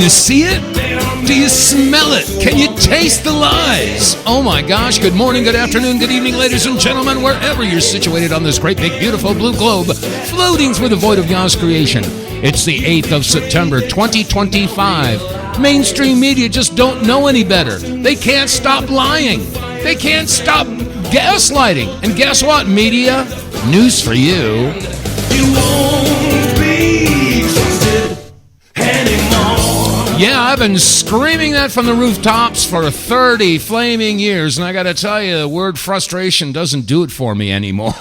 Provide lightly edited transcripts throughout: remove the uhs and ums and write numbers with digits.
you see it? Do you smell it? Can you taste the lies? Oh my gosh, good morning, good afternoon, good evening, ladies and gentlemen, wherever you're situated on this great big beautiful blue globe, floating through the void of God's creation. It's the 8th of September, 2025. Mainstream media just don't know any better. They can't stop lying. They can't stop gaslighting. And guess what, media? News for you. You won't be trusted anymore. Yeah, I've been screaming that from the rooftops for 30 flaming years, and I got to tell you, the word frustration doesn't do it for me anymore.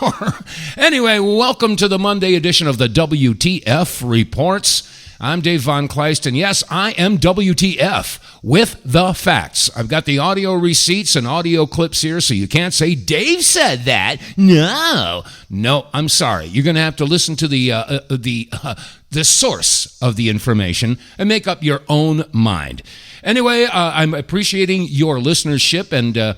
Anyway, welcome to the Monday edition of the WTF Reports. I'm Dave vonKleist, and yes, I am WTF with the facts. I've got the audio receipts and audio clips here, so you can't say, Dave said that. No, I'm sorry. You're going to have to listen to the source of the information and make up your own mind. Anyway, I'm appreciating your listenership, and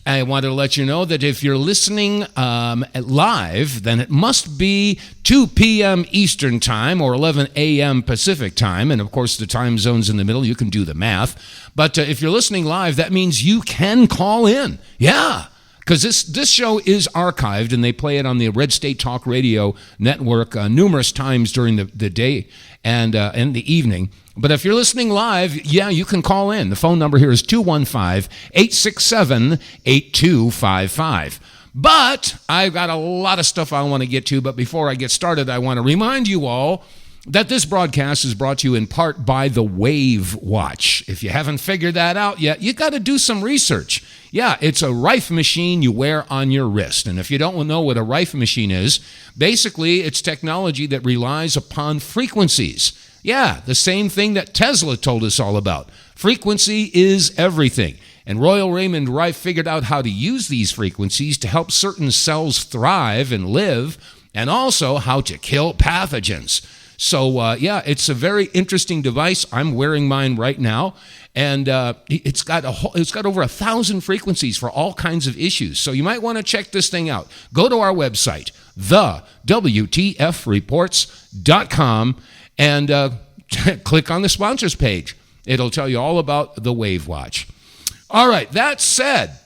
I wanted to let you know that if you're listening live, then it must be 2 p.m. Eastern Time or 11 a.m. Pacific Time. And, of course, the time zone's in the middle. You can do the math. But if you're listening live, that means you can call in. Yeah, because this show is archived, and they play it on the RedStateTalkRadio network numerous times during the day and in the evening. But if you're listening live, yeah, you can call in. The phone number here is 215-867-8255. But I've got a lot of stuff I want to get to. But before I get started, I want to remind you all that this broadcast is brought to you in part by the Wave Watch. If you haven't figured that out yet, you got to do some research. Yeah, it's a Rife machine you wear on your wrist. And if you don't know what a Rife machine is, basically it's technology that relies upon frequencies. Yeah, the same thing that Tesla told us all about. Frequency is everything. And Royal Raymond Rife figured out how to use these frequencies to help certain cells thrive and live, and also how to kill pathogens. So, yeah, it's a very interesting device. I'm wearing mine right now, and it's got over 1,000 frequencies for all kinds of issues. So you might want to check this thing out. Go to our website, TheWTFReports.com, and click on the sponsors page. It'll tell you all about the Wave Watch. All right, that said,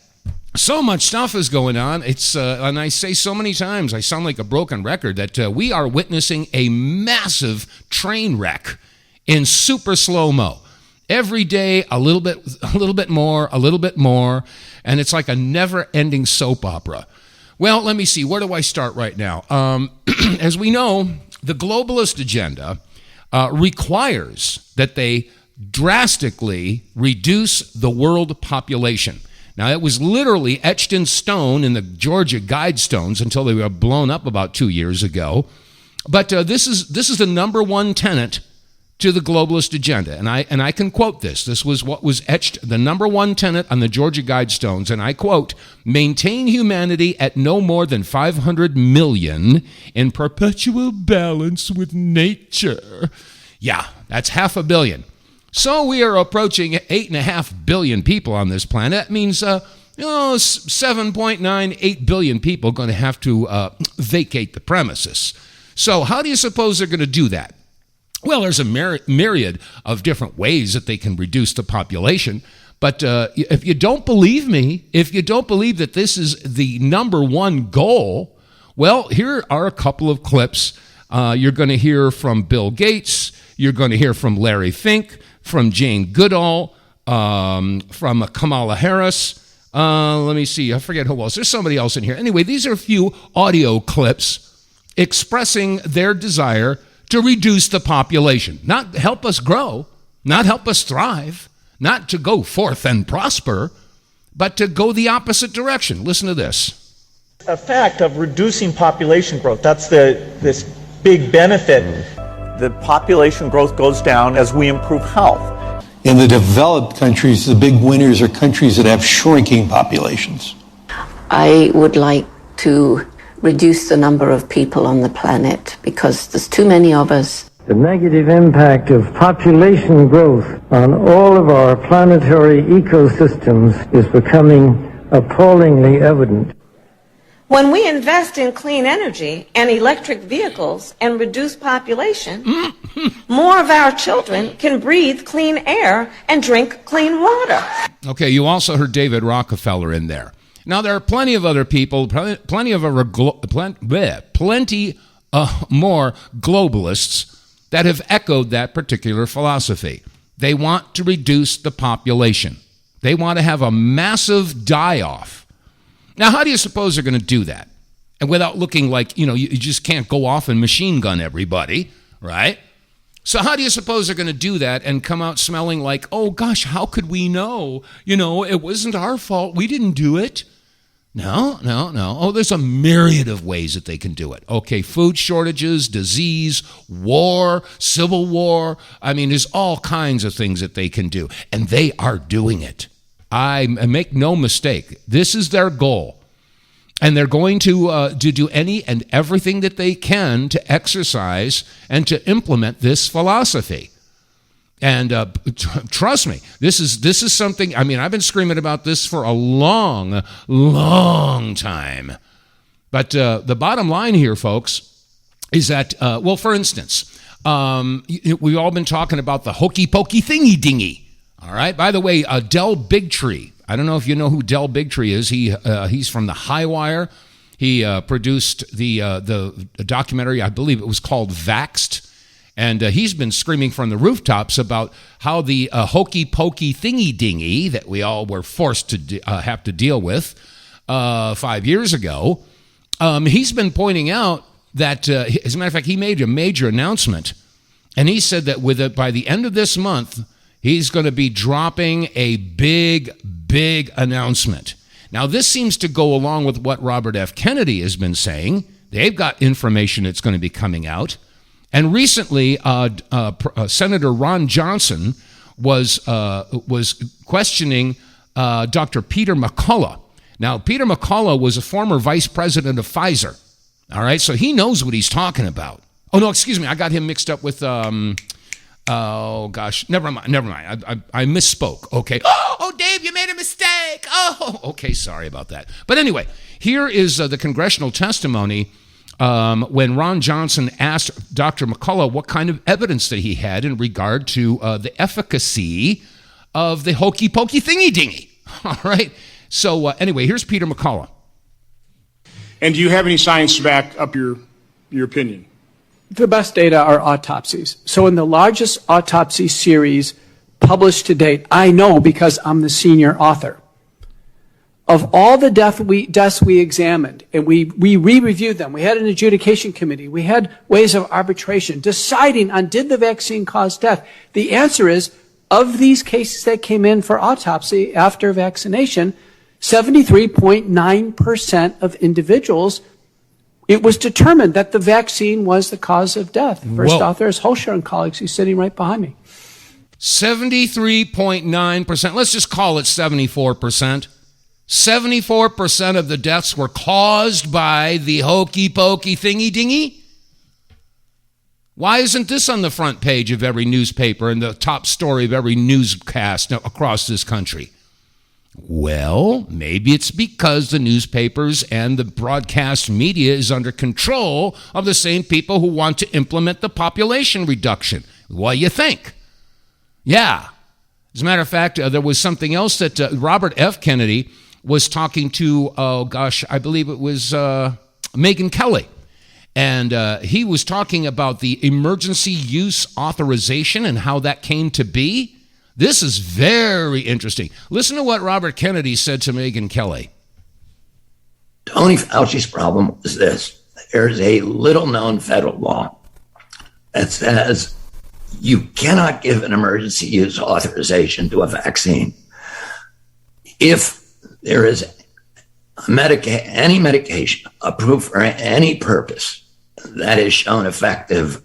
so much stuff is going on. It's and I say so many times, I sound like a broken record, that we are witnessing a massive train wreck in super slow-mo. Every day, a little bit more, and it's like a never-ending soap opera. Well, let me see. Where do I start right now? As we know, the globalist agenda requires that they drastically reduce the world population. Now, it was literally etched in stone in the Georgia Guidestones until they were blown up about 2 years ago. But this is the number one tenet to the globalist agenda. And I can quote this. This was what was etched, the number one tenet on the Georgia Guidestones. And I quote, maintain humanity at no more than 500 million in perpetual balance with nature. Yeah, that's 500 million. So we are approaching 8.5 billion people on this planet. That means 7.98 billion people are going to have to vacate the premises. So how do you suppose they're going to do that? Well, there's a myriad of different ways that they can reduce the population. But if you don't believe me, if you don't believe that this is the number one goal, well, here are a couple of clips. You're going to hear from Bill Gates. You're going to hear from Larry Fink, from Jane Goodall, from Kamala Harris. Let me see. I forget who else. There's somebody else in here. Anyway, these are a few audio clips expressing their desire to reduce the population. Not help us grow, not help us thrive, not to go forth and prosper, but to go the opposite direction. Listen to this. A fact of reducing population growth, that's this big benefit. The population growth goes down as we improve health. In the developed countries, the big winners are countries that have shrinking populations. I would like to reduce the number of people on the planet because there's too many of us. The negative impact of population growth on all of our planetary ecosystems is becoming appallingly evident. When we invest in clean energy and electric vehicles and reduce population, more of our children can breathe clean air and drink clean water. Okay, you also heard David Rockefeller in there. Now, there are plenty of other people, plenty more globalists that have echoed that particular philosophy. They want to reduce the population. They want to have a massive die-off. Now, how do you suppose they're going to do that? And without looking like, you just can't go off and machine gun everybody, right? So how do you suppose they're going to do that and come out smelling like, oh gosh, how could we know? It wasn't our fault. We didn't do it. No. Oh, there's a myriad of ways that they can do it. Okay, food shortages, disease, war, civil war. I mean, there's all kinds of things that they can do. And they are doing it. I make no mistake. This is their goal. And they're going to do any and everything that they can to exercise and to implement this philosophy. And trust me, this is something, I've been screaming about this for a long, long time. But the bottom line here, folks, is that, for instance, we've all been talking about the hokey pokey thingy dingy. All right. By the way, Del Bigtree. I don't know if you know who Del Bigtree is. He's from the High Wire. He produced the documentary. I believe it was called Vaxxed, and he's been screaming from the rooftops about how the hokey pokey thingy dingy that we all were forced to have to deal with 5 years ago. He's been pointing out that, as a matter of fact, he made a major announcement, and he said that by the end of this month, he's going to be dropping a big announcement. Now, this seems to go along with what Robert F. Kennedy has been saying. They've got information that's going to be coming out. And recently, Senator Ron Johnson was questioning Dr. Peter McCollough. Now, Peter McCollough was a former vice president of Pfizer. All right, so he knows what he's talking about. Oh, no, excuse me. I got him mixed up with... Oh, gosh. Never mind. I misspoke. Okay. Oh, Dave, you made a mistake. Oh, okay. Sorry about that. But anyway, here is the congressional testimony when Ron Johnson asked Dr. McCollough what kind of evidence that he had in regard to the efficacy of the hokey pokey thingy dingy. All right. So anyway, here's Peter McCollough. And do you have any science to back up your opinion? The best data are autopsies. So in the largest autopsy series published to date, I know because I'm the senior author, of all the deaths we examined, and we re-reviewed them. We had an adjudication committee. We had ways of arbitration deciding on did the vaccine cause death. The answer is, of these cases that came in for autopsy after vaccination, 73.9% of individuals, it was determined that the vaccine was the cause of death. First author is Holscher and colleagues. He's sitting right behind me. 73.9%. Let's just call it 74%. 74% of the deaths were caused by the hokey pokey thingy dingy. Why isn't this on the front page of every newspaper and the top story of every newscast across this country? Well, maybe it's because the newspapers and the broadcast media is under control of the same people who want to implement the population reduction. What do you think? Yeah. As a matter of fact, there was something else that Robert F. Kennedy was talking to, I believe it was Megyn Kelly. And he was talking about the emergency use authorization and how that came to be. This is very interesting. Listen to what Robert Kennedy said to Megyn Kelly. Tony Fauci's problem is this. There's a little-known federal law that says you cannot give an emergency use authorization to a vaccine if there is any medication approved for any purpose that is shown effective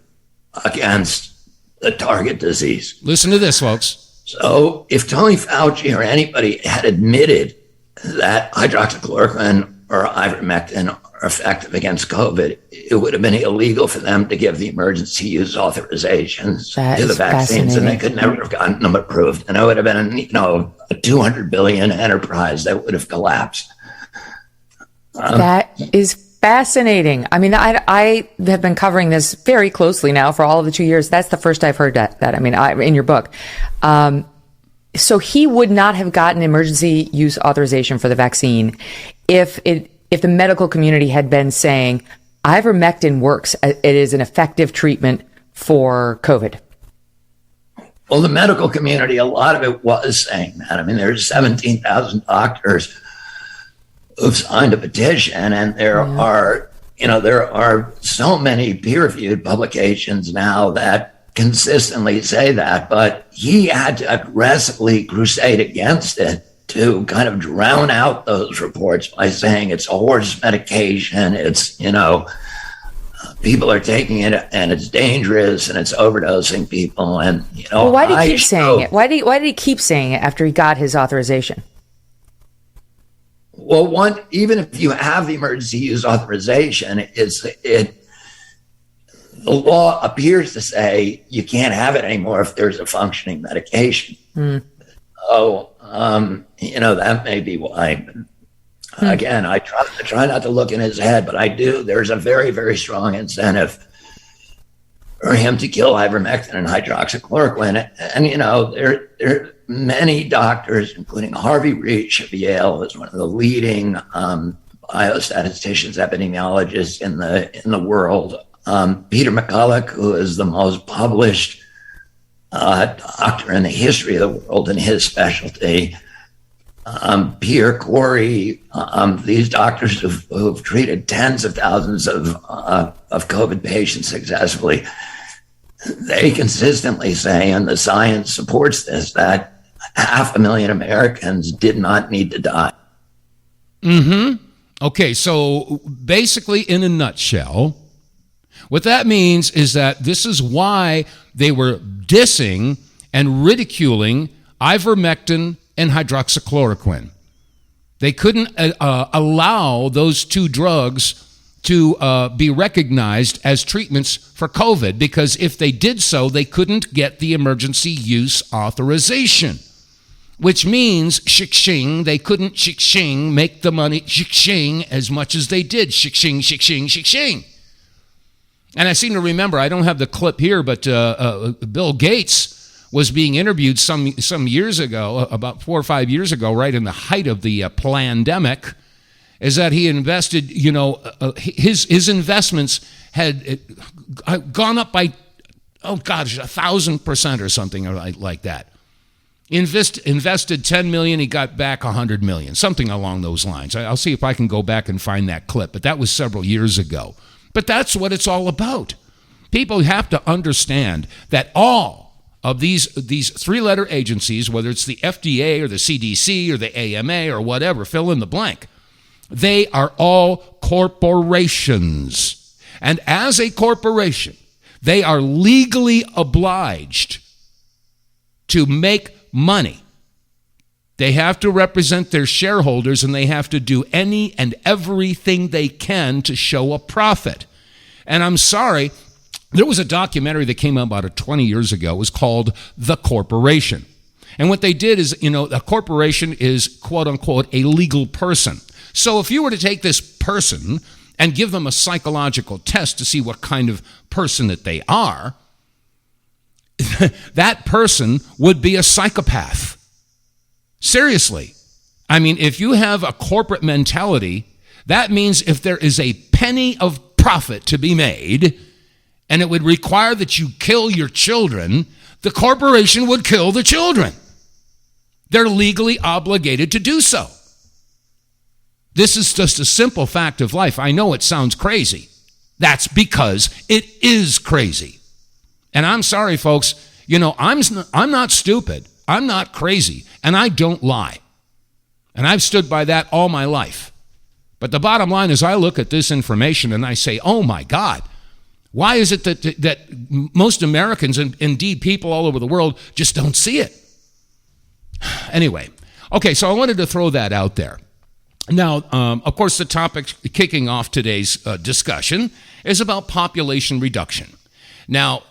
against the target disease. Listen to this, folks. So if Tony Fauci or anybody had admitted that hydroxychloroquine or ivermectin are effective against COVID, it would have been illegal for them to give the emergency use authorizations to the vaccines, and they could never have gotten them approved. And it would have been, a $200 billion enterprise that would have collapsed. That is fascinating. I mean, I have been covering this very closely now for all of the 2 years. That's the first I've heard that. I mean, in your book. So he would not have gotten emergency use authorization for the vaccine if the medical community had been saying, ivermectin works. It is an effective treatment for COVID. Well, the medical community, a lot of it was saying that. I mean, there's 17,000 doctors who've signed a petition, and there are so many peer-reviewed publications now that consistently say that. But he had to aggressively crusade against it to kind of drown out those reports by saying it's a horse medication, it's, people are taking it and it's dangerous and it's overdosing people. And, well, why did he keep saying it? Why did he keep saying it after he got his authorization? Well, even if you have the emergency use authorization, the law appears to say you can't have it anymore if there's a functioning medication. So, that may be why. Again, I try not to look in his head, but I do. There's a very, very strong incentive for him to kill ivermectin and hydroxychloroquine. And, there are many doctors, including Harvey Reich of Yale, who's one of the leading biostatisticians, epidemiologists in the world. Peter McCollough, who is the most published doctor in the history of the world in his specialty. Pierre Corey, these doctors who've treated tens of thousands of COVID patients successfully, they consistently say, and the science supports this, that 500,000 Americans did not need to die. Okay, so basically, in a nutshell, what that means is that this is why they were dissing and ridiculing ivermectin and hydroxychloroquine. They couldn't allow those two drugs to be recognized as treatments for COVID, because if they did so, they couldn't get the emergency use authorization, which means shik-shing, they couldn't shik-shing, make the money shik-shing as much as they did. Shik-shing, shik-shing, shik-shing. And I seem to remember, I don't have the clip here, but Bill Gates was being interviewed some years ago, about 4 or 5 years ago, right in the height of the pandemic, is that he invested, his investments had gone up by, 1,000% or something like that. Invested 10 million, he got back 100 million, something along those lines. I'll see if I can go back and find that clip, but that was several years ago. But that's what it's all about. People have to understand that all of these three-letter agencies, whether it's the FDA or the CDC or the AMA or whatever, fill in the blank, they are all corporations. And as a corporation, they are legally obliged to make money. They have to represent their shareholders, and they have to do any and everything they can to show a profit. And I'm sorry, there was a documentary that came out about 20 years ago. It was called The Corporation. And what they did is, a corporation is, quote unquote, a legal person. So if you were to take this person and give them a psychological test to see what kind of person that they are, that person would be a psychopath. Seriously. I mean, if you have a corporate mentality, that means if there is a penny of profit to be made, and it would require that you kill your children, the corporation would kill the children. They're legally obligated to do so. This is just a simple fact of life. I know it sounds crazy. That's because it is crazy. And I'm sorry, folks, I'm not stupid. I'm not crazy, and I don't lie. And I've stood by that all my life. But the bottom line is I look at this information and I say, oh my God, why is it that most Americans and indeed people all over the world just don't see it? Anyway, okay, so I wanted to throw that out there. Now, of course, the topic kicking off today's discussion is about population reduction. Now,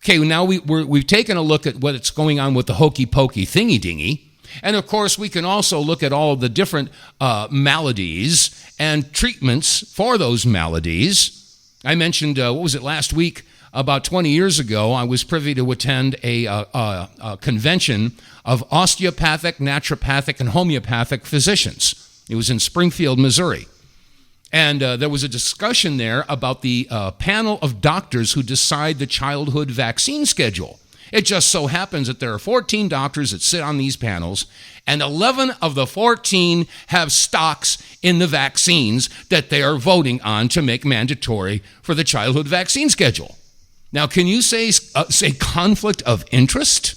we've taken a look at what's going on with the hokey pokey thingy dingy, and of course, we can also look at all of the different maladies and treatments for those maladies. I mentioned, last week? About 20 years ago, I was privy to attend a convention of osteopathic, naturopathic, and homeopathic physicians. It was in Springfield, Missouri. And there was a discussion there about the panel of doctors who decide the childhood vaccine schedule. It just so happens that there are 14 doctors that sit on these panels, and 11 of the 14 have stocks in the vaccines that they are voting on to make mandatory for the childhood vaccine schedule. Now, can you say conflict of interest?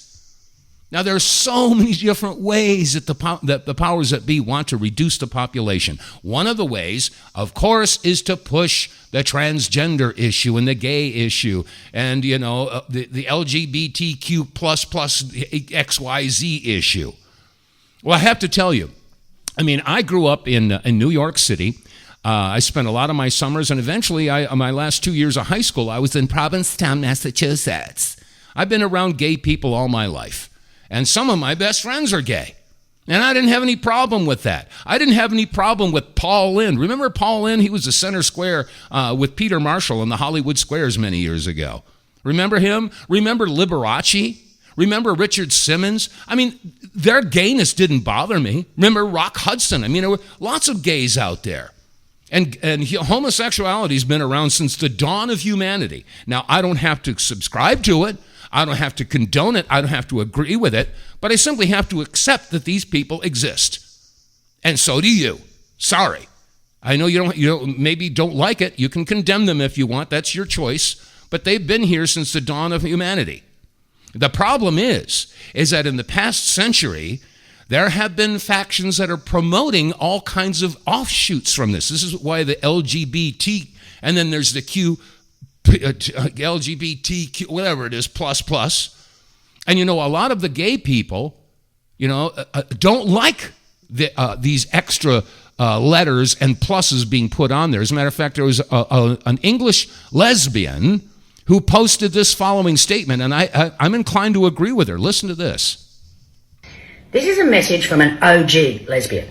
Now, there are so many different ways that the powers that be want to reduce the population. One of the ways, of course, is to push the transgender issue and the gay issue and, the LGBTQ plus XYZ issue. Well, I have to tell you, I grew up in New York City. I spent a lot of my summers, and eventually, my last 2 years of high school, I was in Provincetown, Massachusetts. I've been around gay people all my life. And some of my best friends are gay. And I didn't have any problem with that. I didn't have any problem with Paul Lynde. Remember Paul Lynde? He was the center square with Peter Marshall in the Hollywood Squares many years ago. Remember him? Remember Liberace? Remember Richard Simmons? Their gayness didn't bother me. Remember Rock Hudson? There were lots of gays out there. And homosexuality has been around since the dawn of humanity. Now, I don't have to subscribe to it. I don't have to condone it. I don't have to agree with it. But I simply have to accept that these people exist. And so do you. Sorry. I know maybe don't like it. You can condemn them if you want. That's your choice. But they've been here since the dawn of humanity. The problem is that in the past century, there have been factions that are promoting all kinds of offshoots from this. This is why the LGBT, and then there's the LGBTQ, whatever it is, plus. And a lot of the gay people, don't like these extra letters and pluses being put on there. As a matter of fact, there was an English lesbian who posted this following statement, and I'm inclined to agree with her. Listen to this. This is a message from an OG lesbian.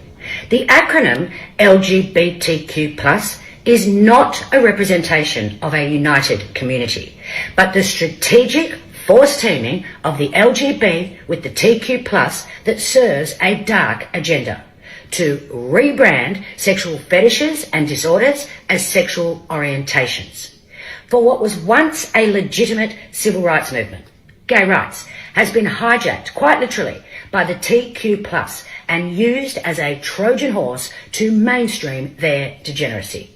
The acronym LGBTQ+ is not a representation of a united community, but the strategic forced teaming of the LGB with the TQ+ that serves a dark agenda to rebrand sexual fetishes and disorders as sexual orientations. For what was once a legitimate civil rights movement, gay rights, has been hijacked quite literally by the TQ+ and used as a Trojan horse to mainstream their degeneracy.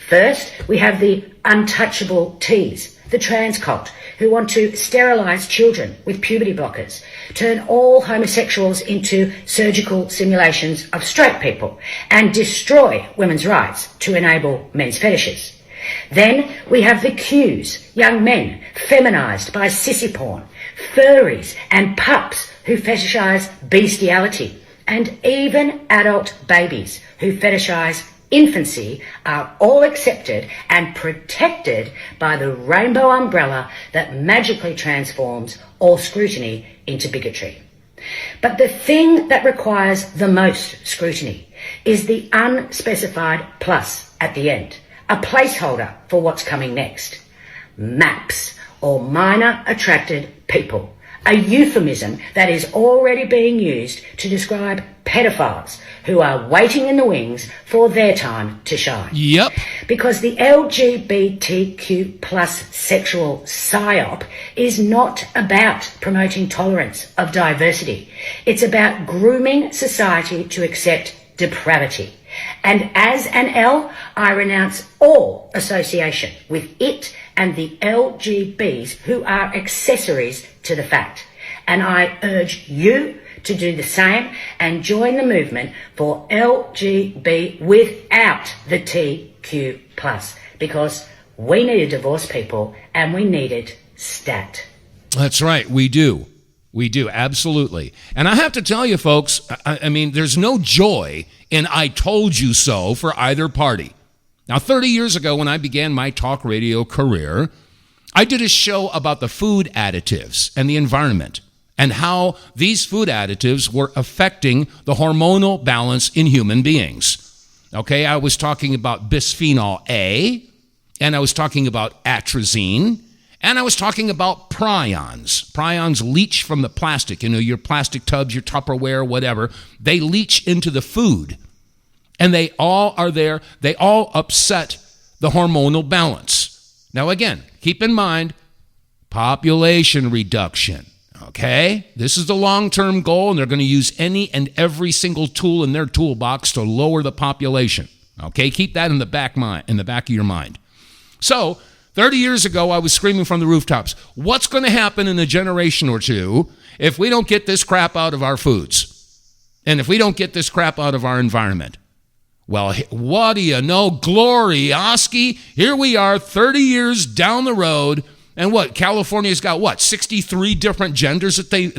First, we have the untouchable Ts, the trans cult, who want to sterilise children with puberty blockers, turn all homosexuals into surgical simulations of straight people, and destroy women's rights to enable men's fetishes. Then we have the Qs, young men feminised by sissy porn, furries and pups who fetishise bestiality, and even adult babies who fetishise infancy are all accepted and protected by the rainbow umbrella that magically transforms all scrutiny into bigotry. But the thing that requires the most scrutiny is the unspecified plus at the end, a placeholder for what's coming next. MAPS, or minor attracted people, a euphemism that is already being used to describe pedophiles who are waiting in the wings for their time to shine. Yep. Because the LGBTQ+ sexual psyop is not about promoting tolerance of diversity. It's about grooming society to accept depravity. And as an L, I renounce all association with it and the LGBs who are accessories to the fact. And I urge you to do the same and join the movement for LGB without the TQ+, because we need to divorce people and we need it stat. That's right, we do. We do, absolutely. And I have to tell you, folks, I mean, there's no joy in I told you so for either party. Now, 30 years ago when I began my talk radio career, I did a show about the food additives and the environment and how these food additives were affecting the hormonal balance in human beings. Okay, I was talking about bisphenol A, and I was talking about atrazine, and I was talking about prions. Prions leach from the plastic, your plastic tubs, your Tupperware, whatever. They leach into the food, and they all are there. They all upset the hormonal balance. Now, again, keep in mind, population reduction. Okay? This is the long-term goal, and they're going to use any and every single tool in their toolbox to lower the population. Okay? Keep that in the back of your mind. So, 30 years ago, I was screaming from the rooftops, what's going to happen in a generation or two if we don't get this crap out of our foods? And if we don't get this crap out of our environment? Well, what do you know? Glory, Oski. Here we are 30 years down the road. And what? California's got what? 63 different genders that they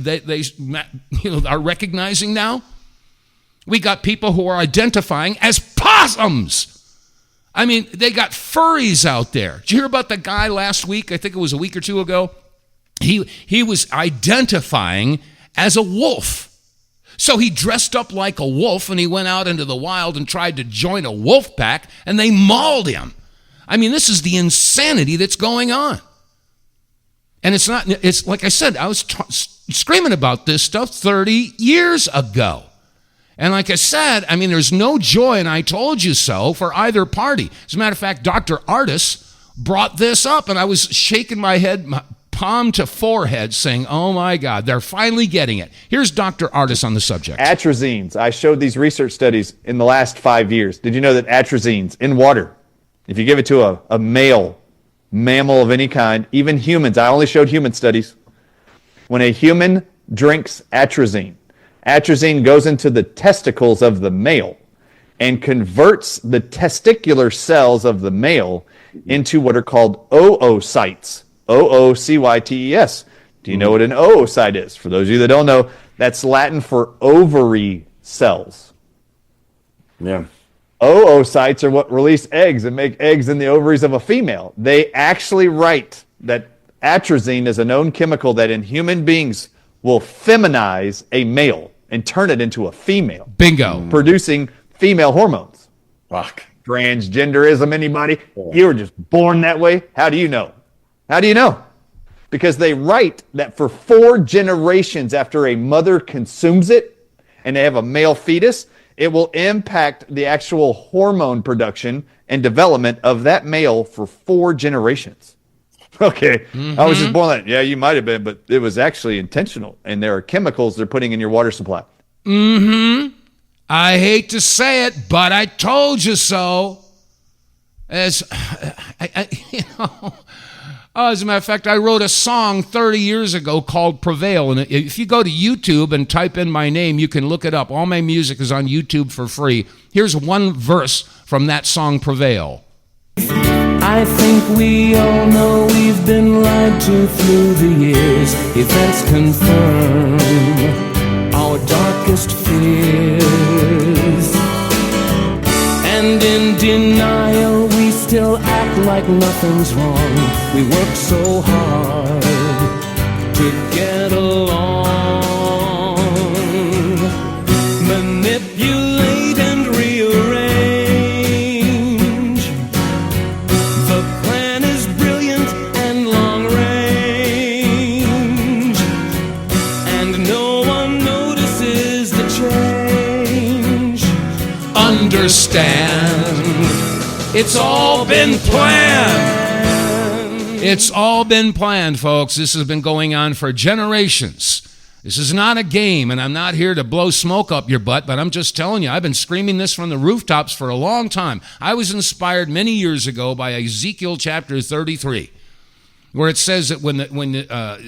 are recognizing now? We got people who are identifying as possums. I mean, they got furries out there. Did you hear about the guy last week? I think it was a week or two ago. He was identifying as a wolf. So he dressed up like a wolf and he went out into the wild and tried to join a wolf pack, and they mauled him. I mean, this is the insanity that's going on. And it's like I said, I was screaming about this stuff 30 years ago. And like I said, I mean, there's no joy, and I told you so, for either party. As a matter of fact, Dr. Artis brought this up, and I was shaking my head, my palm to forehead, saying, oh my God, they're finally getting it. Here's Dr. Artis on the subject. Atrazines. I showed these research studies in the last 5 years. Did you know that atrazines in water, if you give it to a male mammal of any kind, even humans, I only showed human studies, when a human drinks atrazine, atrazine goes into the testicles of the male and converts the testicular cells of the male into what are called oocytes. oocytes. Do you know what an oocyte is? For those of you that don't know, that's Latin for ovary cells. Yeah. Oocytes are what release eggs and make eggs in the ovaries of a female. They actually write that atrazine is a known chemical that in human beings will feminize a male and turn it into a female. Bingo. Producing female hormones. Fuck. Transgenderism, anybody? You were just born that way? How do you know? How do you know? Because they write that for 4 generations after a mother consumes it and they have a male fetus, it will impact the actual hormone production and development of that male for 4 generations. Okay, I was just born like, yeah, you might have been, but it was actually intentional. And there are chemicals they're putting in your water supply. I hate to say it, but I told you so. As a matter of fact, I wrote a song 30 years ago called Prevail. And if you go to YouTube and type in my name, you can look it up. All my music is on YouTube for free. Here's one verse from that song, Prevail. I think we all know we've been lied to through the years. Events confirm our darkest fears. And in denial, we still act like nothing's wrong. We work so hard to get along. Manipulate and rearrange. The plan is brilliant and long range. And no one notices the change. Understand, it's all been planned. It's all been planned, folks. This has been going on for generations. This is not a game, and I'm not here to blow smoke up your butt, but I'm just telling you, I've been screaming this from the rooftops for a long time. I was inspired many years ago by Ezekiel chapter 33, where it says that when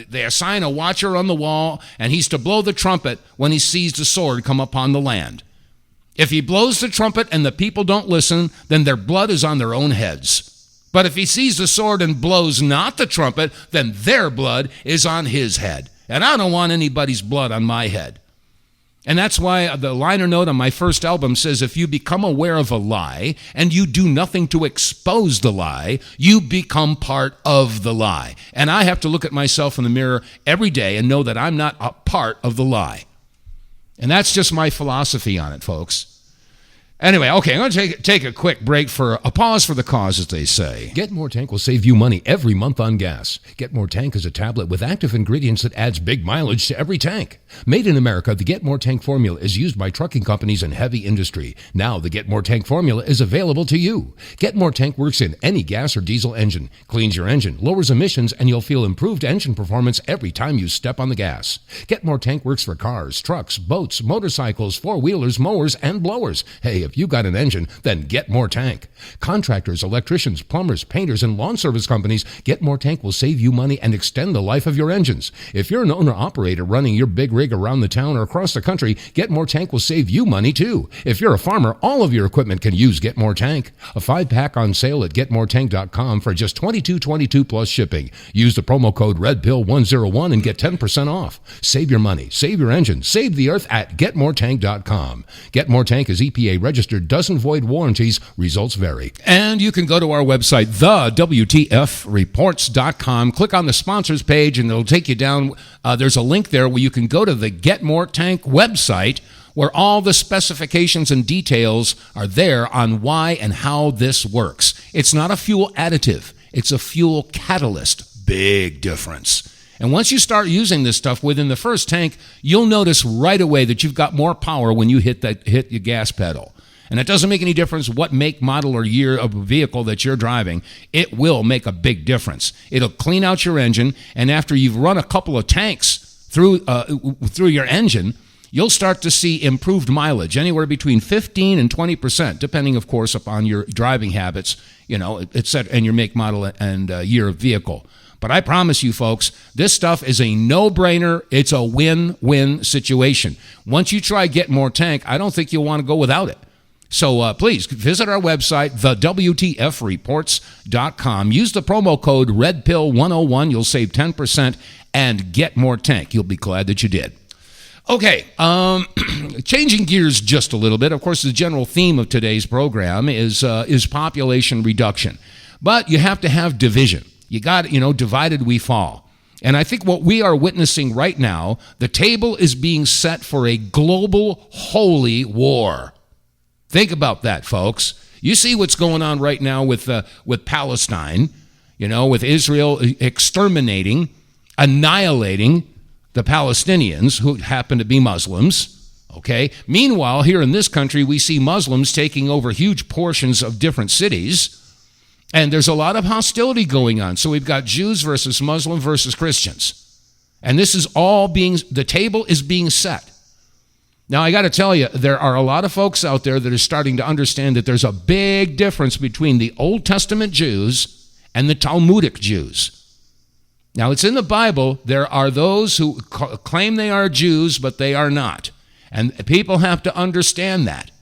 they assign a watcher on the wall, and he's to blow the trumpet when he sees the sword come upon the land. If he blows the trumpet and the people don't listen, then their blood is on their own heads. But if he sees the sword and blows not the trumpet, then their blood is on his head. And I don't want anybody's blood on my head. And that's why the liner note on my first album says, if you become aware of a lie and you do nothing to expose the lie, you become part of the lie. And I have to look at myself in the mirror every day and know that I'm not a part of the lie. And that's just my philosophy on it, folks. Anyway, okay, I'm going to take a quick break for a pause for the cause, as they say. Get More Tank will save you money every month on gas. Get More Tank is a tablet with active ingredients that adds big mileage to every tank. Made in America, the Get More Tank formula is used by trucking companies and heavy industry. Now, the Get More Tank formula is available to you. Get More Tank works in any gas or diesel engine, cleans your engine, lowers emissions, and you'll feel improved engine performance every time you step on the gas. Get More Tank works for cars, trucks, boats, motorcycles, four-wheelers, mowers, and blowers. Hey, if you got an engine, then Get More Tank. Contractors, electricians, plumbers, painters, and lawn service companies, Get More Tank will save you money and extend the life of your engines. If you're an owner-operator running your big rig around the town or across the country, Get More Tank will save you money too. If you're a farmer, all of your equipment can use Get More Tank. A 5-pack on sale at GetMoreTank.com for just $22.22 plus shipping. Use the promo code REDPILL101 and get 10% off. Save your money, save your engine, save the earth at GetMoreTank.com. Get More Tank is EPA registered, doesn't void warranties, results vary. And you can go to our website, TheWTFReports.com, click on the sponsors page, and it'll take you down. There's a link there where you can go to the Get More Tank website, where all the specifications and details are there on why and how this works. It's not a fuel additive. It's a fuel catalyst. Big difference. And once you start using this stuff within the first tank, you'll notice right away that you've got more power when you hit your gas pedal. And it doesn't make any difference what make, model, or year of a vehicle that you're driving. It will make a big difference. It'll clean out your engine, and after you've run a couple of tanks through your engine, you'll start to see improved mileage, anywhere between 15 and 20%, depending, of course, upon your driving habits, etc., and your make, model, and year of vehicle. But I promise you, folks, this stuff is a no-brainer. It's a win-win situation. Once you try Get More Tank, I don't think you'll want to go without it. So please visit our website, TheWTFReports.com. Use the promo code REDPILL101. You'll save 10% and Get More Tank. You'll be glad that you did. Okay, changing gears just a little bit. Of course, the general theme of today's program is population reduction. But you have to have division. You got, divided we fall. And I think what we are witnessing right now, the table is being set for a global holy war. Think about that, folks. You see what's going on right now with Palestine, with Israel exterminating, annihilating the Palestinians who happen to be Muslims, okay? Meanwhile, here in this country, we see Muslims taking over huge portions of different cities, and there's a lot of hostility going on. So we've got Jews versus Muslim versus Christians. And this is all the table is being set. Now, I got to tell you, there are a lot of folks out there that are starting to understand that there's a big difference between the Old Testament Jews and the Talmudic Jews. Now, it's in the Bible. There are those who claim they are Jews, but they are not. And people have to understand that.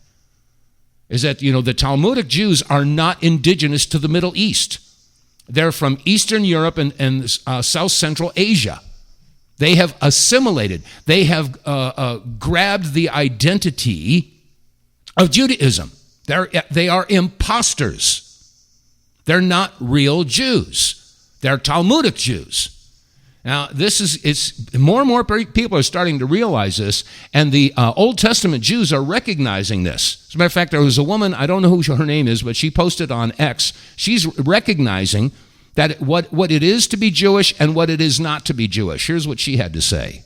Is that, the Talmudic Jews are not indigenous to the Middle East. They're from Eastern Europe and South Central Asia. They have assimilated. They have grabbed the identity of Judaism. They are imposters. They're not real Jews. They're Talmudic Jews. Now, it's more and more people are starting to realize this, and the Old Testament Jews are recognizing this. As a matter of fact, there was a woman, I don't know who her name is, but she posted on X. She's recognizing that what it is to be Jewish and what it is not to be Jewish. Here's what she had to say.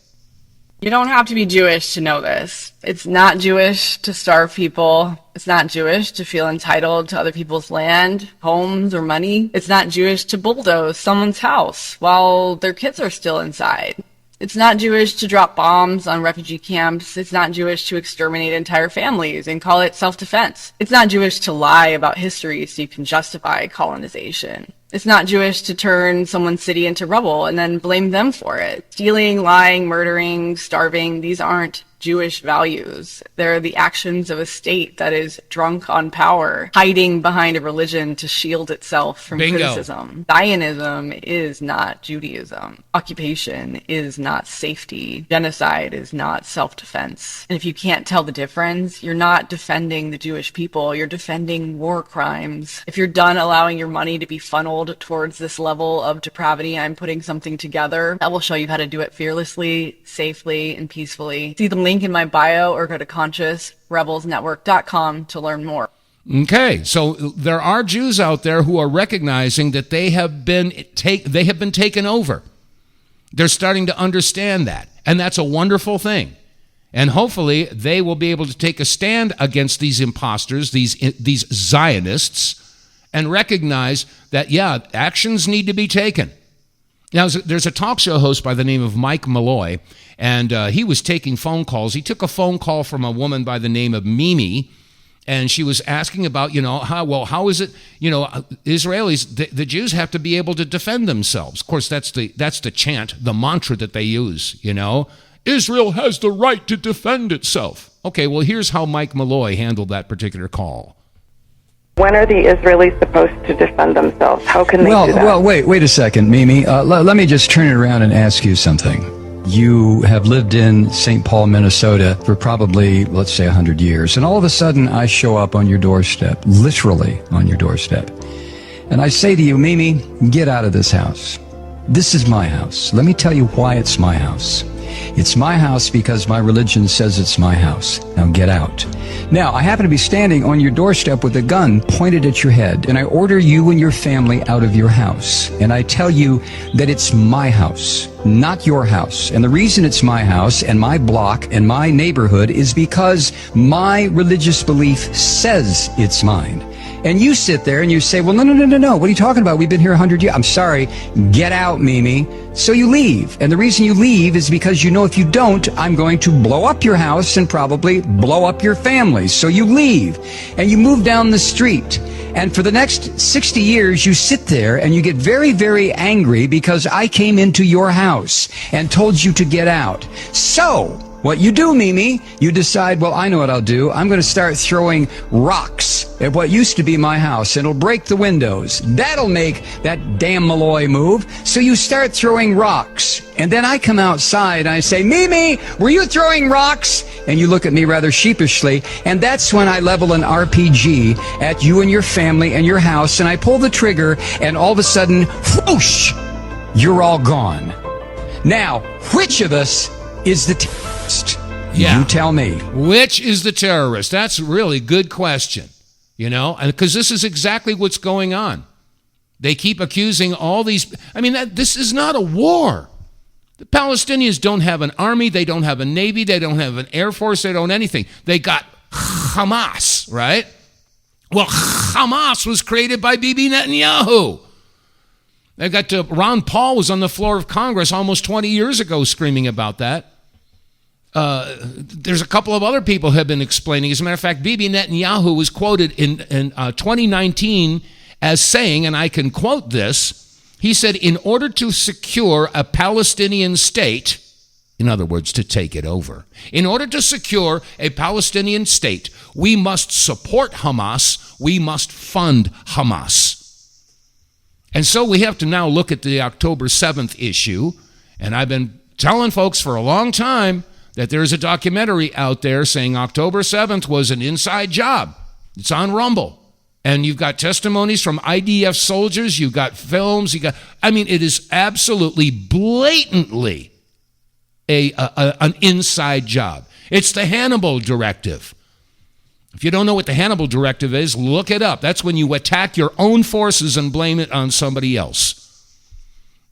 You don't have to be Jewish to know this. It's not Jewish to starve people. It's not Jewish to feel entitled to other people's land, homes, or money. It's not Jewish to bulldoze someone's house while their kids are still inside. It's not Jewish to drop bombs on refugee camps. It's not Jewish to exterminate entire families and call it self-defense. It's not Jewish to lie about history so you can justify colonization. It's not Jewish to turn someone's city into rubble and then blame them for it. Stealing, lying, murdering, starving, these aren't Jewish values. They're the actions of a state that is drunk on power, hiding behind a religion to shield itself from criticism. Zionism is not Judaism. Occupation is not safety. Genocide is not self-defense. And if you can't tell the difference, you're not defending the Jewish people. You're defending war crimes. If you're done allowing your money to be funneled towards this level of depravity, I'm putting something together that will show you how to do it fearlessly, safely, and peacefully. See the link in my bio or go to consciousrebelsnetwork.com to learn more. Okay, so there are Jews out there who are recognizing that they have been taken over. They're starting to understand that, and that's a wonderful thing. And hopefully they will be able to take a stand against these imposters, these Zionists, and recognize that, yeah, actions need to be taken. Now, there's a talk show host by the name of Mike Malloy, and he was taking phone calls. He took a phone call from a woman by the name of Mimi, and she was asking about, how is it, Israelis, the Jews have to be able to defend themselves. Of course, that's the chant, the mantra that they use, Israel has the right to defend itself. Okay, well, here's how Mike Malloy handled that particular call. When are the Israelis supposed to defend themselves? How can they do that? Well, wait a second, Mimi. Let me just turn it around and ask you something. You have lived in St. Paul, Minnesota for probably, let's say, 100 years. And all of a sudden, I show up on your doorstep, literally on your doorstep. And I say to you, Mimi, get out of this house. This is my house. Let me tell you why it's my house. It's my house because my religion says it's my house. Now get out. Now, I happen to be standing on your doorstep with a gun pointed at your head, and I order you and your family out of your house. And I tell you that it's my house, not your house. And the reason it's my house and my block and my neighborhood is because my religious belief says it's mine. And you sit there and you say, well, no. What are you talking about? We've been here 100 years. I'm sorry. Get out, Mimi. So you leave. And the reason you leave is because you know if you don't, I'm going to blow up your house and probably blow up your family. So you leave and you move down the street. And for the next 60 years, you sit there and you get very, very angry because I came into your house and told you to get out. So what you do, Mimi, you decide, well, I know what I'll do. I'm going to start throwing rocks at what used to be my house, and it'll break the windows. That'll make that damn Malloy move. So you start throwing rocks. And then I come outside and I say, Mimi, were you throwing rocks? And you look at me rather sheepishly. And that's when I level an RPG at you and your family and your house. And I pull the trigger, and all of a sudden, whoosh, you're all gone. Now, which of us is the terrorist? Yeah. You tell me. Which is the terrorist? That's a really good question, and because this is exactly what's going on. They keep accusing all these. This is not a war. The Palestinians don't have an army. They don't have a navy. They don't have an air force. They don't anything. They got Hamas, right? Well, Hamas was created by Bibi Netanyahu. They got Ron Paul was on the floor of Congress almost 20 years ago screaming about that. There's a couple of other people have been explaining. As a matter of fact, Bibi Netanyahu was quoted in 2019 as saying, and I can quote this, he said, in order to secure a Palestinian state, in other words, to take it over, in order to secure a Palestinian state, we must support Hamas, we must fund Hamas. And so we have to now look at the October 7th issue, and I've been telling folks for a long time that there's a documentary out there saying October 7th was an inside job. It's on Rumble. And you've got testimonies from IDF soldiers, you've got films, it is absolutely blatantly an inside job. It's the Hannibal Directive. If you don't know what the Hannibal Directive is, look it up. That's when you attack your own forces and blame it on somebody else.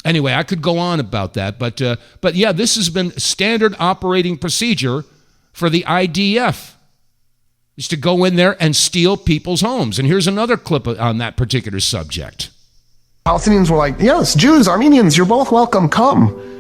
Anyway, I could go on about that, but yeah, this has been standard operating procedure for the IDF, is to go in there and steal people's homes. And here's another clip on that particular subject. Palestinians were like, yes, Jews, Armenians, you're both welcome, come.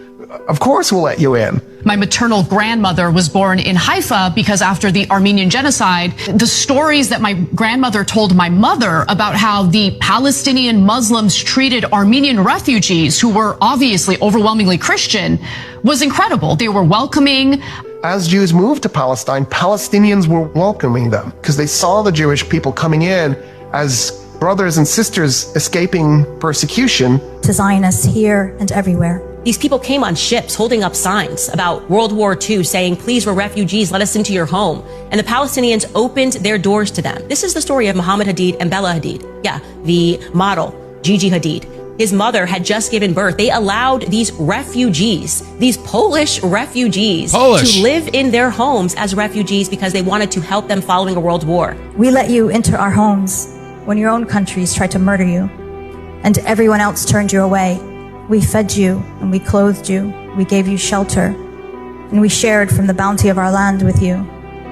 Of course we'll let you in. My maternal grandmother was born in Haifa because after the Armenian genocide, the stories that my grandmother told my mother about how the Palestinian Muslims treated Armenian refugees who were obviously overwhelmingly Christian was incredible. They were welcoming. As Jews moved to Palestine, Palestinians were welcoming them because they saw the Jewish people coming in as brothers and sisters escaping persecution. To Zionists here and everywhere. These people came on ships holding up signs about World War II saying, please, we're refugees, let us into your home. And the Palestinians opened their doors to them. This is the story of Muhammad Hadid and Bella Hadid. Yeah, the model, Gigi Hadid. his mother had just given birth. They allowed these refugees, these Polish refugees, to live in their homes as refugees because they wanted to help them following a world war. We let you into our homes when your own countries tried to murder you, and everyone else turned you away. We fed you and we clothed you. We gave you shelter, and we shared from the bounty of our land with you.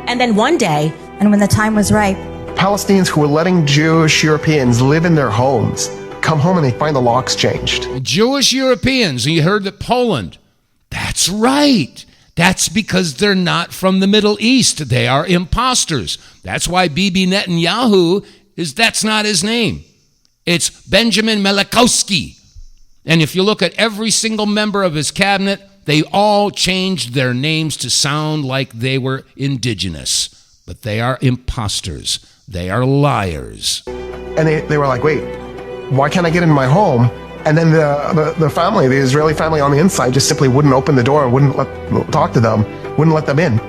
And then one day, and when the time was ripe, Palestinians who were letting Jewish Europeans live in their homes come home and they find the locks changed. Jewish Europeans, and you heard that Poland. That's right. That's because they're not from the Middle East. They are imposters. That's why Bibi Netanyahu that's not his name. It's Benjamin Malachowski. And if you look at every single member of his cabinet, they all changed their names to sound like they were indigenous. But they are imposters. They are liars. And they were like, wait, why can't I get into my home? And then the family, the Israeli family on the inside, just simply wouldn't open the door, wouldn't talk to them, wouldn't let them in.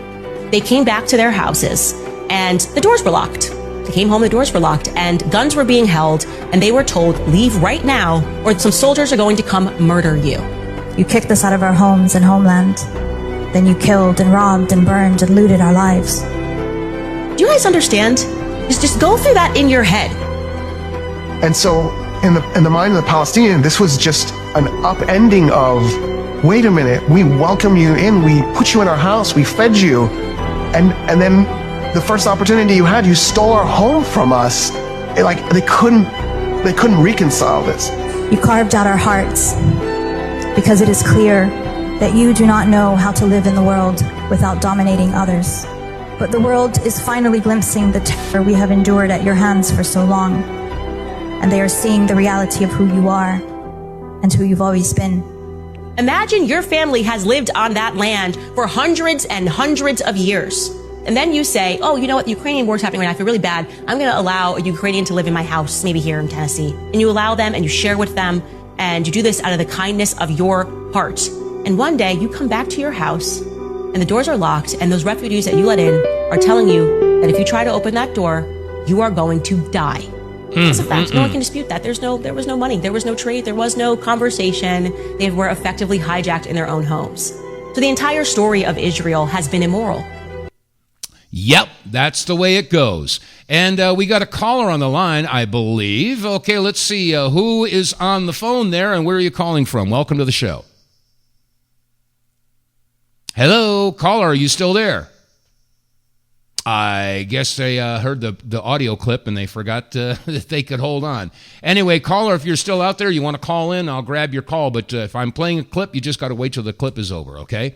They came back to their houses, and the doors were locked. They came home, the doors were locked, and guns were being held, and they were told, leave right now, or some soldiers are going to come murder you. you kicked us out of our homes and homeland. Then you killed and robbed and burned and looted our lives. Do you guys understand? Just go through that in your head. And so in the mind of the Palestinian, this was just an upending of, wait a minute, we welcome you in, we put you in our house, we fed you, and then the first opportunity you had, you stole our home from us. They couldn't reconcile this. You carved out our hearts because it is clear that you do not know how to live in the world without dominating others. But the world is finally glimpsing the terror we have endured at your hands for so long. And they are seeing the reality of who you are and who you've always been. Imagine your family has lived on that land for hundreds and hundreds of years. And then you say, oh, you know what, the Ukrainian war is happening right now, I feel really bad. I'm going to allow a Ukrainian to live in my house, maybe here in Tennessee. And you allow them and you share with them, and you do this out of the kindness of your heart. And one day you come back to your house and the doors are locked, and those refugees that you let in are telling you that if you try to open that door, you are going to die. That's a fact. No one can dispute that. There was no money. There was no trade. There was no conversation. They were effectively hijacked in their own homes. So the entire story of Israel has been immoral. Yep, that's the way it goes. And we got a caller on the line, I believe. Okay, let's see. Who is on the phone there, and where are you calling from? Welcome to the show. Hello, caller, are you still there? I guess they heard the audio clip and they forgot that they could hold on. Anyway, caller, if you're still out there, you want to call in, I'll grab your call. But if I'm playing a clip, you just got to wait till the clip is over, okay?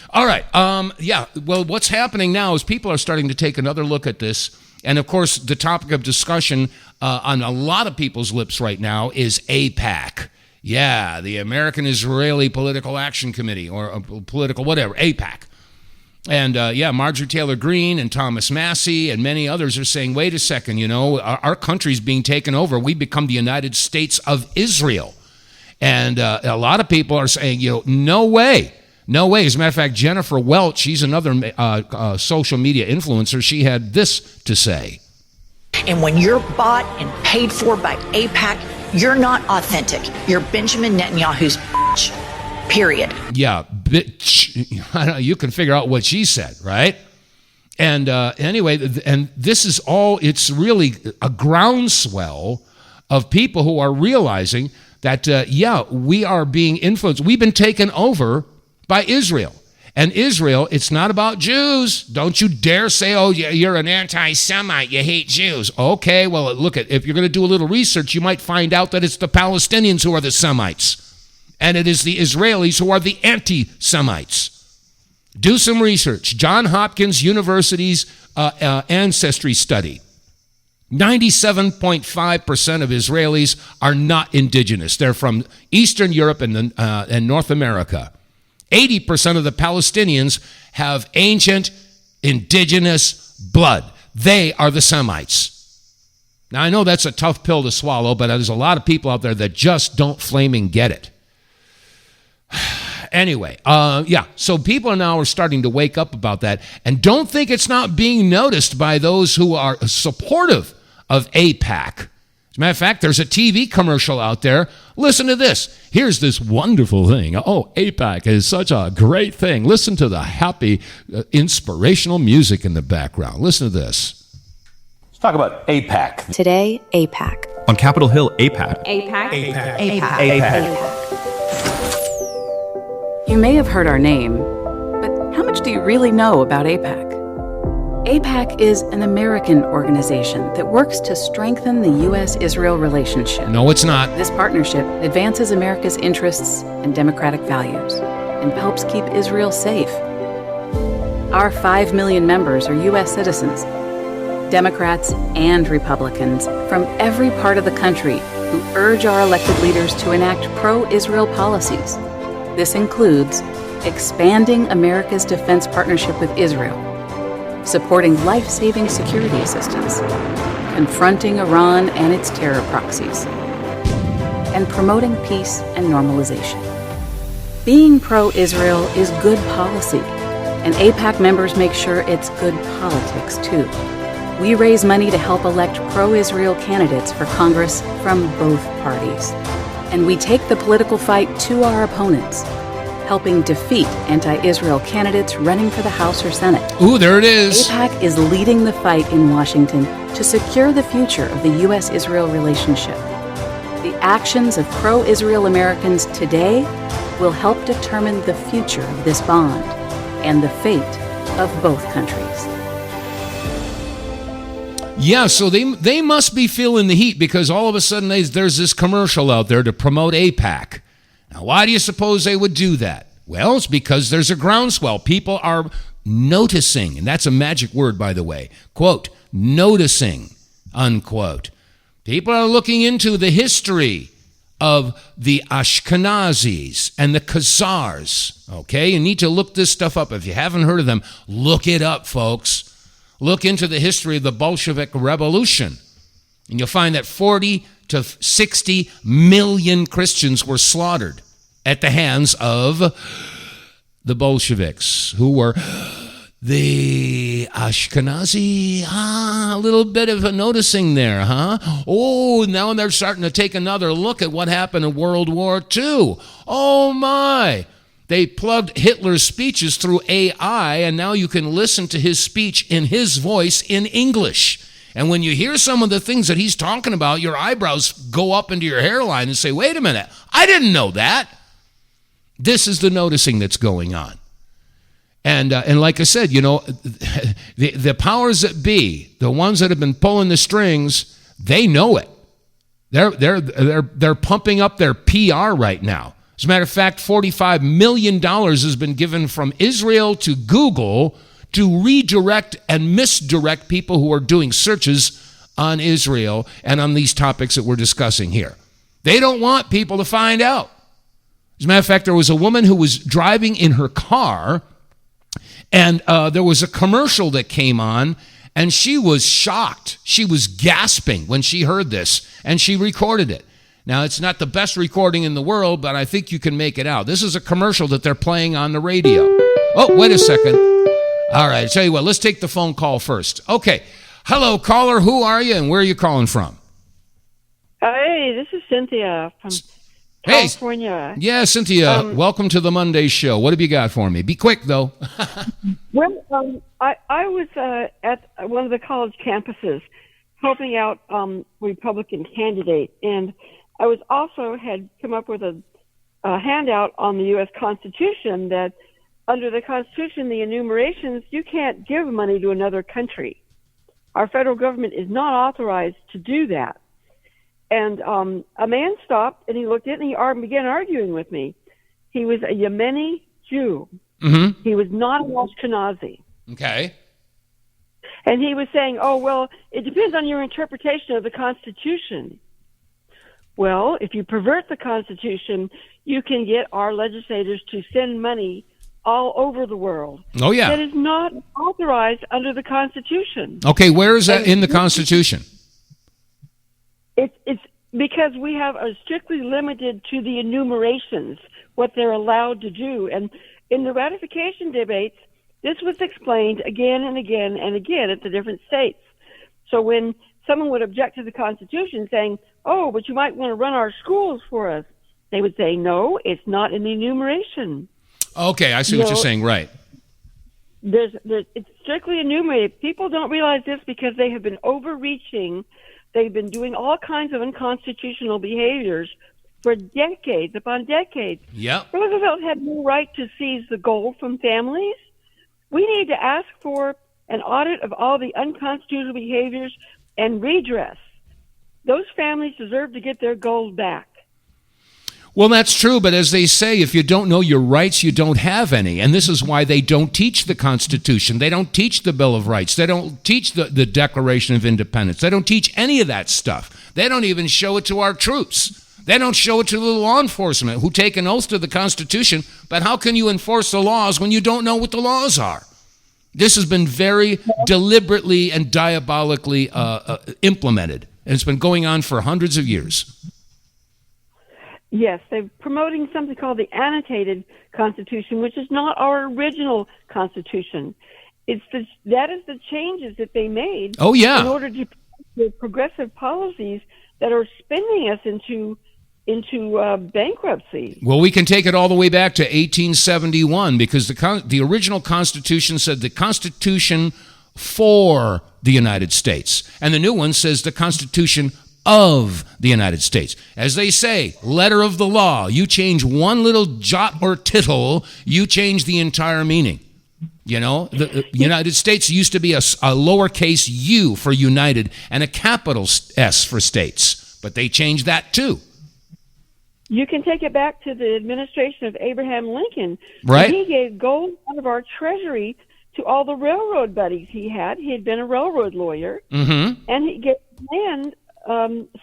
All right. Well, what's happening now is people are starting to take another look at this. And, of course, the topic of discussion on a lot of people's lips right now is AIPAC. Yeah, the American Israeli Political Action Committee, or political whatever, AIPAC. And, Marjorie Taylor Greene and Thomas Massey and many others are saying, wait a second, our country's being taken over. We become the United States of Israel. And a lot of people are saying, no way. No way. As a matter of fact, Jennifer Welch, she's another social media influencer. She had this to say. And when you're bought and paid for by AIPAC, you're not authentic. You're Benjamin Netanyahu's bitch. Period. Yeah, bitch. You can figure out what she said, right? And anyway, and this is all, it's really a groundswell of people who are realizing that, we are being influenced. We've been taken over by Israel. And Israel, it's not about Jews. Don't you dare say, oh, you're an anti-Semite, you hate Jews. Okay, well, look, if you're going to do a little research, you might find out that it's the Palestinians who are the Semites. And it is the Israelis who are the anti-Semites. Do some research. Johns Hopkins University's ancestry study. 97.5% of Israelis are not indigenous. They're from Eastern Europe and North America. 80% of the Palestinians have ancient indigenous blood. They are the Semites. Now, I know that's a tough pill to swallow, but there's a lot of people out there that just don't flaming get it. Anyway, so people now are starting to wake up about that, and don't think it's not being noticed by those who are supportive of AIPAC. As a matter of fact, there's a TV commercial out there. Listen to this. Here's this wonderful thing. Oh, AIPAC is such a great thing. Listen to the happy, inspirational music in the background. Listen to this. Let's talk about AIPAC. Today, AIPAC. On Capitol Hill, AIPAC. AIPAC. AIPAC. AIPAC. You may have heard our name, but how much do you really know about AIPAC? AIPAC is an American organization that works to strengthen the U.S.-Israel relationship. No, it's not. This partnership advances America's interests and democratic values and helps keep Israel safe. Our 5 million members are U.S. citizens, Democrats and Republicans from every part of the country who urge our elected leaders to enact pro-Israel policies. This includes expanding America's defense partnership with Israel, supporting life-saving security assistance, confronting Iran and its terror proxies, and promoting peace and normalization. Being pro-Israel is good policy, and AIPAC members make sure it's good politics, too. We raise money to help elect pro-Israel candidates for Congress from both parties. And we take the political fight to our opponents, helping defeat anti-Israel candidates running for the House or Senate. Ooh, there it is. AIPAC is leading the fight in Washington to secure the future of the U.S.-Israel relationship. The actions of pro-Israel Americans today will help determine the future of this bond and the fate of both countries. Yeah, so they must be feeling the heat because all of a sudden there's this commercial out there to promote AIPAC. Now, why do you suppose they would do that? Well, it's because there's a groundswell. People are noticing, and that's a magic word, by the way. Quote, noticing, unquote. People are looking into the history of the Ashkenazis and the Khazars, okay? You need to look this stuff up. If you haven't heard of them, look it up, folks. Look into the history of the Bolshevik Revolution, and you'll find that 40 to 60 million Christians were slaughtered at the hands of the Bolsheviks, who were the Ashkenazi. A little bit of a noticing there, huh? Oh, now they're starting to take another look at what happened in World War II. Oh, my. They plugged Hitler's speeches through AI, and now you can listen to his speech in his voice in English. And when you hear some of the things that he's talking about, your eyebrows go up into your hairline and say, wait a minute, I didn't know that. This is the noticing that's going on. And like I said, you know, the powers that be, the ones that have been pulling the strings, they know it. They're pumping up their PR right now. As a matter of fact, $45 million has been given from Israel to Google to redirect and misdirect people who are doing searches on Israel and on these topics that we're discussing here. They don't want people to find out. As a matter of fact, there was a woman who was driving in her car, and there was a commercial that came on, and she was shocked. She was gasping when she heard this, and she recorded it. Now, it's not the best recording in the world, but I think you can make it out. This is a commercial that they're playing on the radio. Oh, wait a second. All right, I'll tell you what, let's take the phone call first. Okay. Hello, caller. Who are you and where are you calling from? Hey, this is Cynthia from California. Yeah, Cynthia, welcome to the Monday show. What have you got for me? Be quick, though. Well, I was at one of the college campuses helping out Republican candidate, and I was also had come up with a handout on the U.S. Constitution that under the Constitution, the enumerations, you can't give money to another country. Our federal government is not authorized to do that. And a man stopped, and he looked at it, and he began arguing with me. He was a Yemeni Jew. Mm-hmm. He was not an Ashkenazi. Okay. And he was saying, oh, well, it depends on your interpretation of the Constitution. Well, if you pervert the Constitution, you can get our legislators to send money all over the world. Oh, yeah. That is not authorized under the Constitution. Okay, where is that in the Constitution? It's because we have a strictly limited to the enumerations, what they're allowed to do. And in the ratification debates, this was explained again and again and again at the different states. So when someone would object to the Constitution saying, oh, but you might want to run our schools for us, they would say, no, it's not in the enumeration. Okay, I see what you're saying, right. It's strictly enumerated. People don't realize this because they have been overreaching. They've been doing all kinds of unconstitutional behaviors for decades upon decades. Yep. Roosevelt had no right to seize the gold from families. We need to ask for an audit of all the unconstitutional behaviors and redress. Those families deserve to get their gold back. Well, that's true, but as they say, if you don't know your rights, you don't have any. And this is why they don't teach the Constitution. They don't teach the Bill of Rights. They don't teach the Declaration of Independence. They don't teach any of that stuff. They don't even show it to our troops. They don't show it to the law enforcement who take an oath to the Constitution. But how can you enforce the laws when you don't know what the laws are? This has been very deliberately and diabolically implemented. And it's been going on for hundreds of years. Yes, they're promoting something called the annotated Constitution, which is not our original Constitution. That is the changes that they made. Oh, yeah. In order to the progressive policies that are spinning us into bankruptcy. Well, we can take it all the way back to 1871 because the original Constitution said the Constitution for the United States, and the new one says the Constitution of the United States. As they say, letter of the law. You change one little jot or tittle, you change the entire meaning. You know, the United States used to be a lowercase u for united and a capital S for states, but they changed that too. You can take it back to the administration of Abraham Lincoln. Right. He gave gold out of our treasury to all the railroad buddies he had. He had been a railroad lawyer, and he gave land,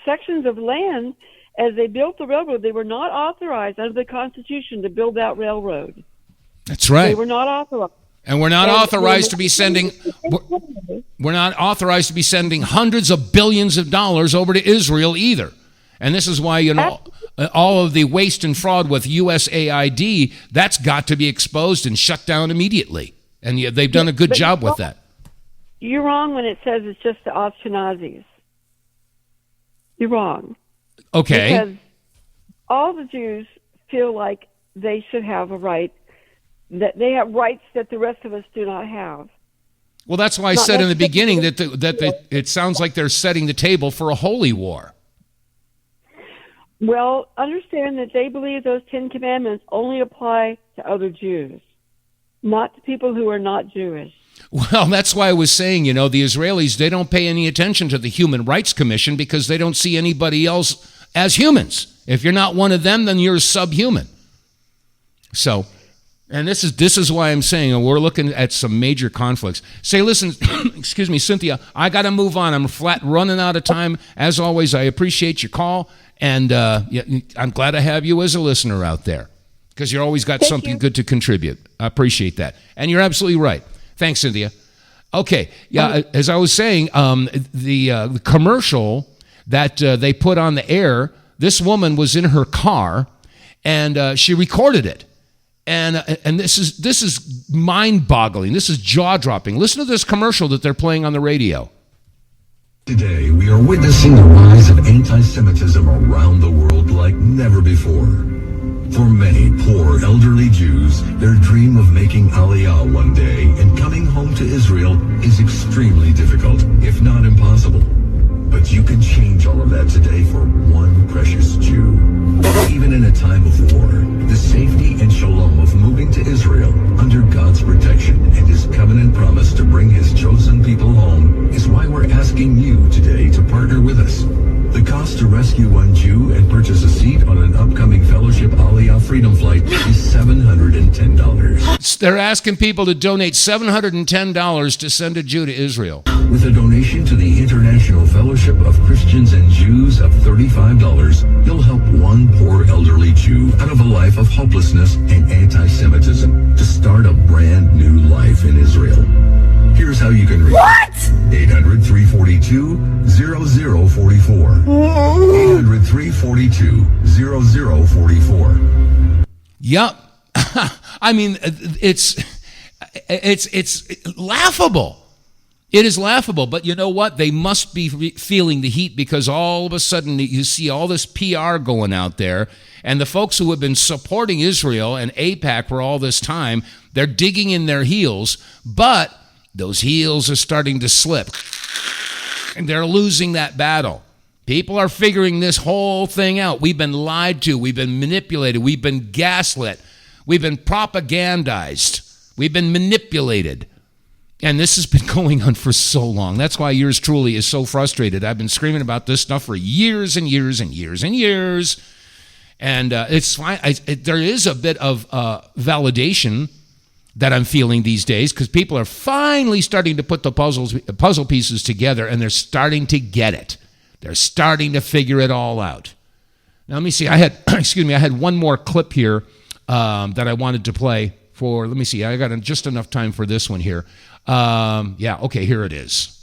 sections of land, as they built the railroad. They were not authorized under the Constitution to build that railroad. That's right. They were not authorized. And we're not authorized to be sending. We're not authorized to be sending hundreds of billions of dollars over to Israel either. And this is why, you know, all of the waste and fraud with USAID, that's got to be exposed and shut down immediately. And they've done a good job with that. You're wrong when it says it's just the Ashkenazis. You're wrong. Okay. Because all the Jews feel like they should have a right, that they have rights that the rest of us do not have. Well, that's why I said in the beginning that it sounds like they're setting the table for a holy war. Well, understand that they believe those 10 Commandments only apply to other Jews, not to people who are not Jewish. Well, that's why I was saying, you know, the Israelis, they don't pay any attention to the Human Rights Commission because they don't see anybody else as humans. If you're not one of them, then you're subhuman. So, and this is why I'm saying we're looking at some major conflicts. Say, listen, excuse me, Cynthia, I got to move on. I'm flat running out of time. As always, I appreciate your call, and I'm glad I have you as a listener out there because you've always got something good to contribute. I appreciate that. And you're absolutely right. Thanks, Cynthia. Okay, yeah, as I was saying, the commercial that they put on the air, this woman was in her car, and she recorded it. And this is mind-boggling. This is jaw-dropping. Listen to this commercial that they're playing on the radio. Today, we are witnessing the rise of anti-Semitism around the world like never before. For many poor elderly Jews, their dream of making Aliyah one day and coming home to Israel is extremely difficult, if not impossible. But you can change all of that today for one precious Jew. Even in a time of war, the safety and shalom of moving to Israel under God's protection and His covenant promise to bring His chosen people home is why we're asking you today to partner with us. The cost to rescue one Jew and purchase a seat on an upcoming Fellowship Aliyah Freedom Flight is $710. They're asking people to donate $710 to send a Jew to Israel. With a donation to the International Fellowship of Christians and Jews of $35, you'll help one poor elderly Jew out of a life of hopelessness and anti-Semitism to start a brand new life in Israel. Here's how you can reach 800-342-0044. 800-342-0044. Yep. I mean, it's laughable. It is laughable, but you know what? They must be feeling the heat because all of a sudden you see all this PR going out there, and the folks who have been supporting Israel and AIPAC for all this time, they're digging in their heels, but those heels are starting to slip, and they're losing that battle. People are figuring this whole thing out. We've been lied to. We've been manipulated. We've been gaslit. We've been propagandized. We've been manipulated. And this has been going on for so long. That's why yours truly is so frustrated. I've been screaming about this stuff for years and years and years and years. And it's fine. There is a bit of validation that I'm feeling these days because people are finally starting to put the puzzle pieces together, and they're starting to get it. They're starting to figure it all out. Now, let me see. I had one more clip here that I wanted to play for. Let me see. I got just enough time for this one here. Okay, here it is.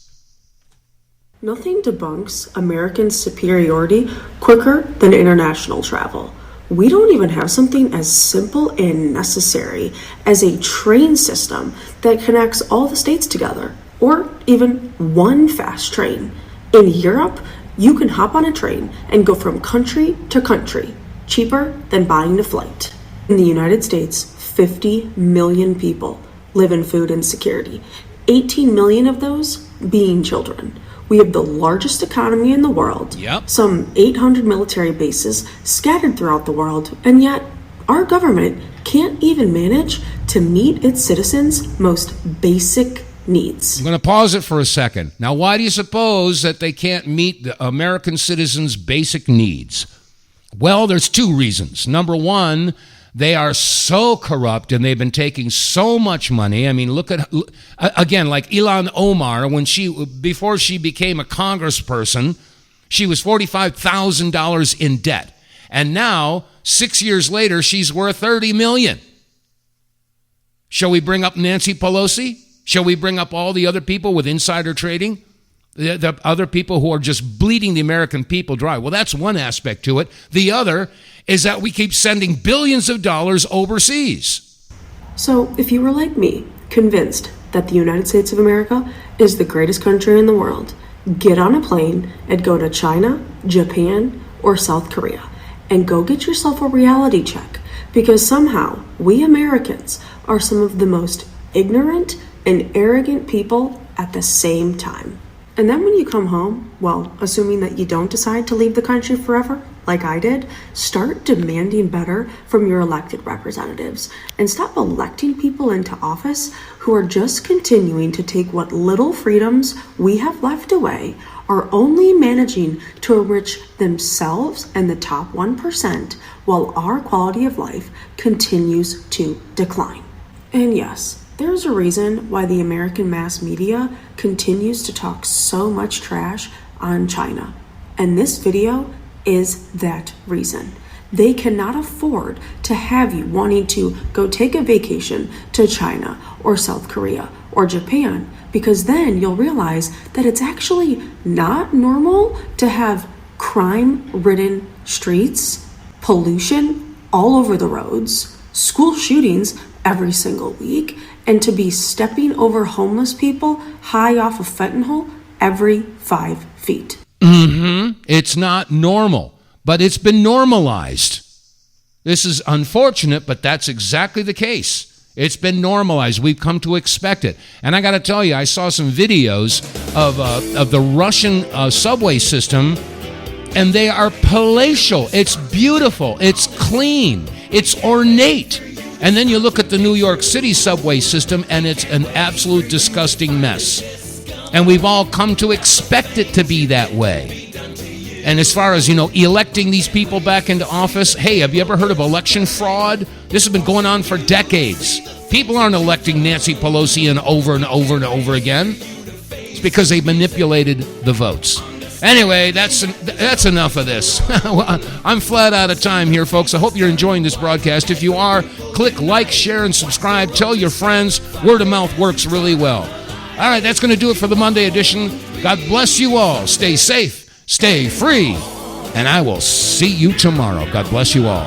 Nothing debunks American superiority quicker than international travel. We don't even have something as simple and necessary as a train system that connects all the states together, or even one fast train. In Europe, you can hop on a train and go from country to country, cheaper than buying a flight. In the United States, 50 million people live in food insecurity, 18 million of those being children. We have the largest economy in the world, some 800 military bases scattered throughout the world, and yet our government can't even manage to meet its citizens' most basic needs. I'm going to pause it for a second. Now, why do you suppose that they can't meet the American citizens' basic needs? Well, there's two reasons. Number one, they are so corrupt and they've been taking so much money. I mean, look at, again, like Ilhan Omar, before she became a congressperson, she was $45,000 in debt. And now, 6 years later, she's worth $30 million. Shall we bring up Nancy Pelosi? Shall we bring up all the other people with insider trading? The other people who are just bleeding the American people dry? Well, that's one aspect to it. The other is that we keep sending billions of dollars overseas. So if you were like me, convinced that the United States of America is the greatest country in the world, get on a plane and go to China, Japan, or South Korea, and go get yourself a reality check, because somehow we Americans are some of the most ignorant and arrogant people at the same time. And then when you come home, well, assuming that you don't decide to leave the country forever, like I did, start demanding better from your elected representatives and stop electing people into office who are just continuing to take what little freedoms we have left away, are only managing to enrich themselves and the top 1%, while our quality of life continues to decline. And yes, there's a reason why the American mass media continues to talk so much trash on China. And this video is that reason. They cannot afford to have you wanting to go take a vacation to China or South Korea or Japan, because then you'll realize that it's actually not normal to have crime-ridden streets, pollution all over the roads, school shootings every single week, and to be stepping over homeless people high off of fentanyl every 5 feet. It's not normal, but it's been normalized. This is unfortunate, but that's exactly the case. It's been normalized. We've come to expect it. And I got to tell you, I saw some videos of the Russian subway system, and they are palatial. It's beautiful. It's clean. It's ornate. And then you look at the New York City subway system, and it's an absolute disgusting mess. And we've all come to expect it to be that way. And as far as, electing these people back into office, hey, have you ever heard of election fraud? This has been going on for decades. People aren't electing Nancy Pelosi over and over and over again. It's because they manipulated the votes. Anyway, that's enough of this. I'm flat out of time here, folks. I hope you're enjoying this broadcast. If you are, click like, share, and subscribe. Tell your friends. Word of mouth works really well. All right, that's going to do it for the Monday edition. God bless you all. Stay safe, stay free, and I will see you tomorrow. God bless you all.